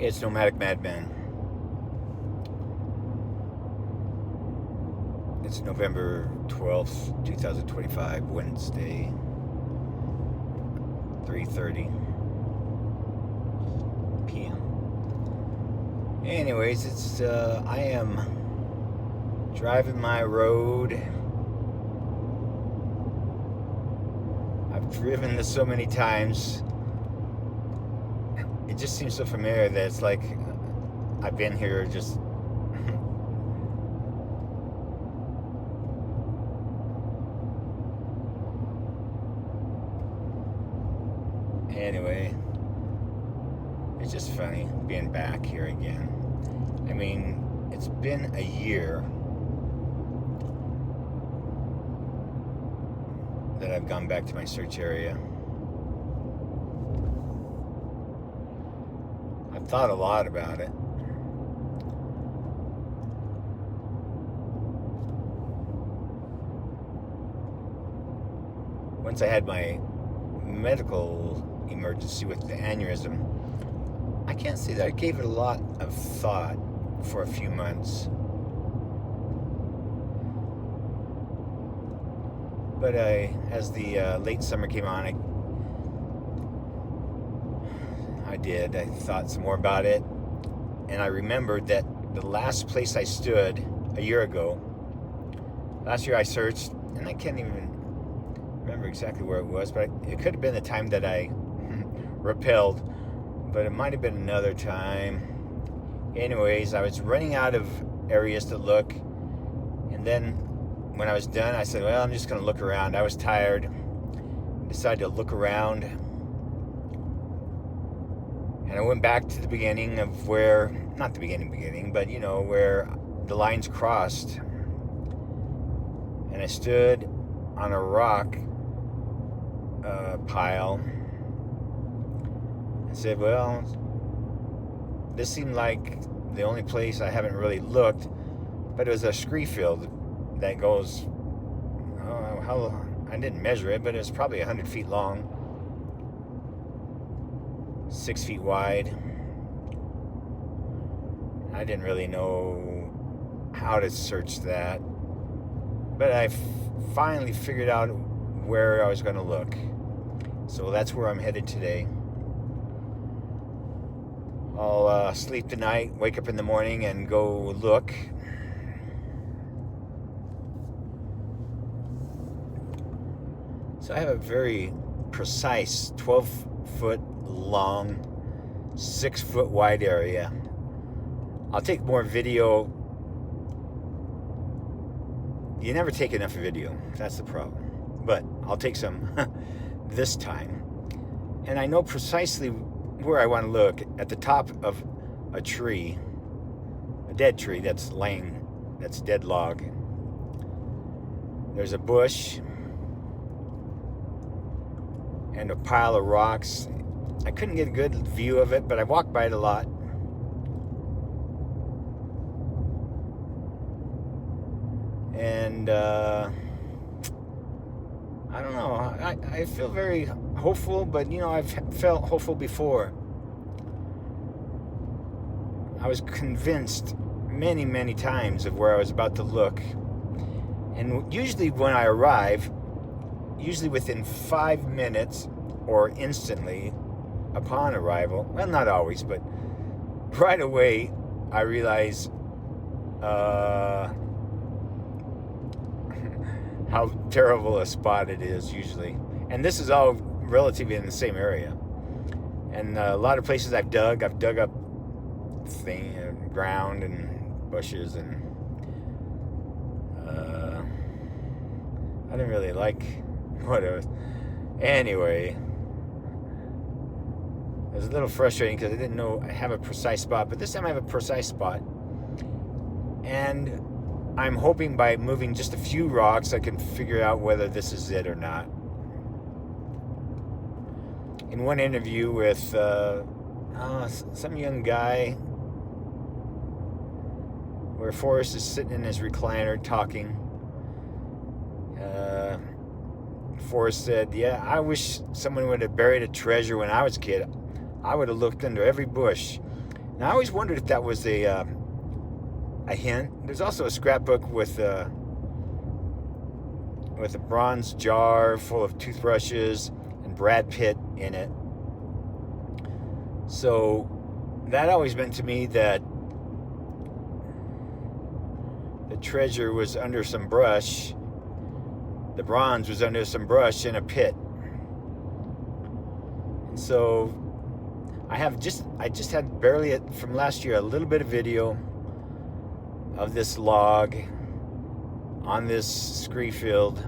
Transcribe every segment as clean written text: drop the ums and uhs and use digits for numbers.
It's nomadicMadman. It's November 12th, 2025, Wednesday, 3:30 p.m. Anyways, I am driving my road. I've driven this so many times. It just seems so familiar that it's like I've been here just anyway, it's just funny being back here again. I mean, it's been a year that I've gone back to my search area. I've thought a lot about it. Once I had my medical emergency with the aneurysm, I can't say that I gave it a lot of thought for a few months. But as the late summer came on, I thought some more about it, and I remembered that the last place I stood a year ago, last year I searched, and I can't even remember exactly where it was, but it could have been the time that I rappelled, but it might have been another time. Anyways, I was running out of areas to look, and then when I was done, I said, well, I'm just going to look around. I was tired, decided to look around, and I went back to the beginning of where, not the beginning, but where the lines crossed. And I stood on a rock pile. I said, well, this seemed like the only place I haven't really looked, but it was a scree field that goes, I didn't measure it, but it was probably 100 feet long, 6 feet wide. I didn't really know how to search that, but I finally figured out where I was going to look. So that's where I'm headed today. I'll sleep tonight, wake up in the morning, and go look. So I have a very precise 12-foot long, 6-foot wide area. I'll take more video. You never take enough video. That's the problem. But I'll take some this time. And I know precisely where I want to look. At the top of a tree, a dead tree that's dead log. There's a bush and a pile of rocks. I couldn't get a good view of it, but I walked by it a lot. And I don't know, I feel very hopeful, but I've felt hopeful before. I was convinced many, many times of where I was about to look. And usually when I arrive, usually within 5 minutes or instantly upon arrival, well, not always, but right away, I realize how terrible a spot it is usually. And this is all relatively in the same area. And a lot of places I've dug up ground and bushes, and I didn't really like what it was. Anyway, it was a little frustrating because I didn't know I have a precise spot, but this time I have a precise spot. And I'm hoping by moving just a few rocks I can figure out whether this is it or not. In one interview with some young guy, where Forrest is sitting in his recliner talking, Forrest said, yeah, I wish someone would have buried a treasure when I was a kid. I would have looked under every bush. Now, I always wondered if that was a hint. There's also a scrapbook with a bronze jar full of toothbrushes and Brad Pitt in it. So that always meant to me that the treasure was under some brush. The bronze was under some brush in a pit. And so I just had barely from last year a little bit of video of this log on this scree field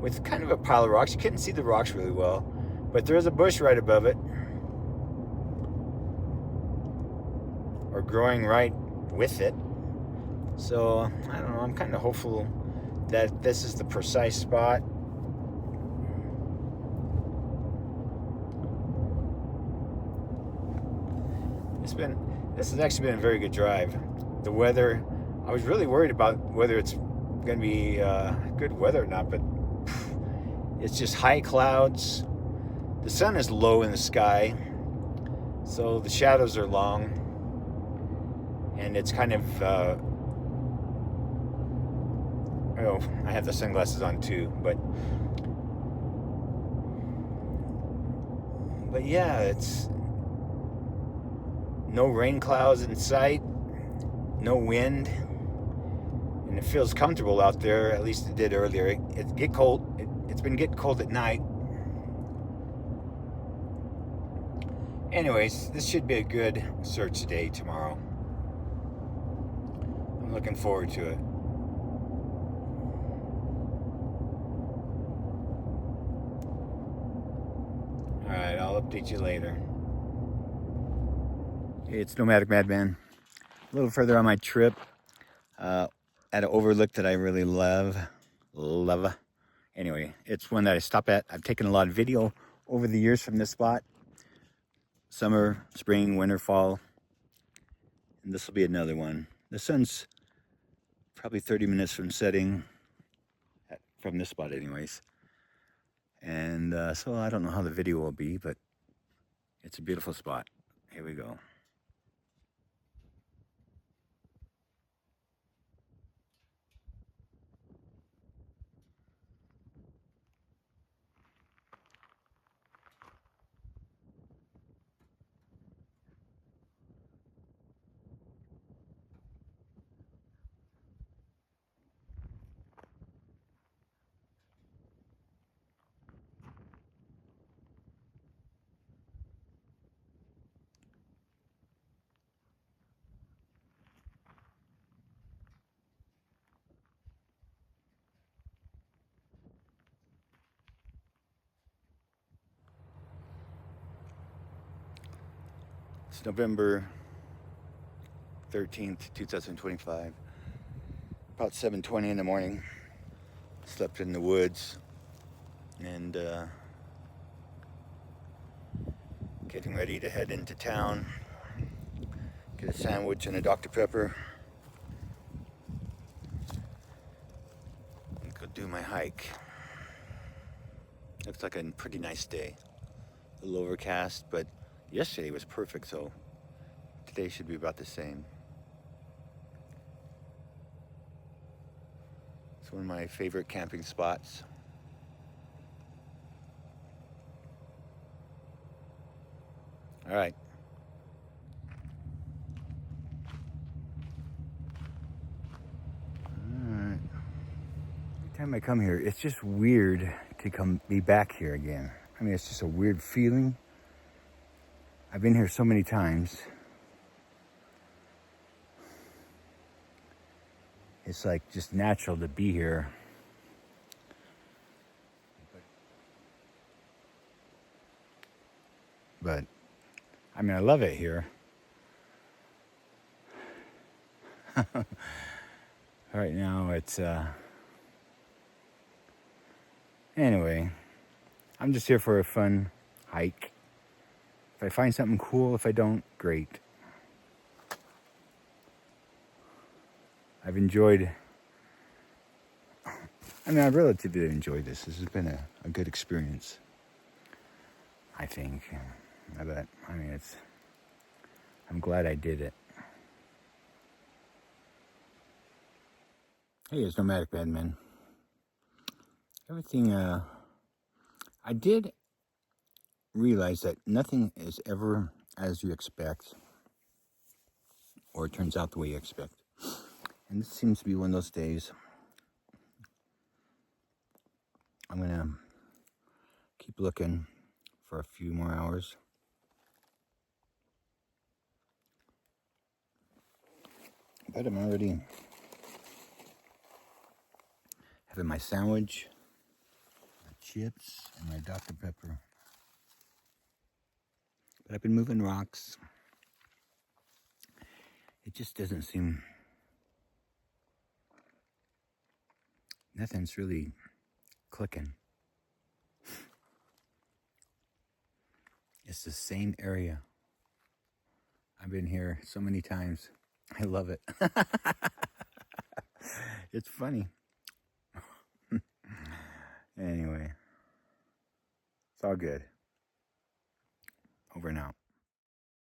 with kind of a pile of rocks. You couldn't see the rocks really well, but there's a bush right above it, or growing right with it. So I don't know, I'm kind of hopeful that this is the precise spot. This has actually been a very good drive. The weather, I was really worried about whether it's going to be good weather or not, but it's just high clouds. The sun is low in the sky, so the shadows are long, and it's kind of oh, I have the sunglasses on too, but yeah, it's no rain clouds in sight, no wind, and it feels comfortable out there. At least it did earlier. It get cold. It's been getting cold at night. Anyways, this should be a good search day tomorrow. I'm looking forward to it. Alright, I'll update you later. Hey, it's Nomadic Madman. A little further on my trip, at an overlook that I really love. Anyway, it's one that I stop at. I've taken a lot of video over the years from this spot. Summer, spring, winter, fall. And this will be another one. The sun's probably 30 minutes from setting, from this spot anyways. And so I don't know how the video will be, but it's a beautiful spot. Here we go. It's November 13th, 2025. About 7:20 in the morning. Slept in the woods and getting ready to head into town. Get a sandwich and a Dr. Pepper. And go do my hike. Looks like a pretty nice day. A little overcast, but yesterday was perfect, so today should be about the same. It's one of my favorite camping spots. All right. Every time I come here, it's just weird to be back here again. I mean, it's just a weird feeling. I've been here so many times. It's like just natural to be here. But I mean, I love it here. Right now it's anyway, I'm just here for a fun hike. If I find something cool, if I don't, great. I've relatively enjoyed this. This has been a good experience, I think. But, I mean, I'm glad I did it. Hey, it's nomadicMadman. Everything, I did realize that nothing is ever as you expect, or it turns out the way you expect. And this seems to be one of those days. I'm gonna keep looking for a few more hours. But I'm already having my sandwich, my chips, and my Dr. Pepper. But I've been moving rocks. It just doesn't seem, nothing's really clicking. It's the same area. I've been here so many times. I love it. It's funny. Anyway, it's all good. Over and out.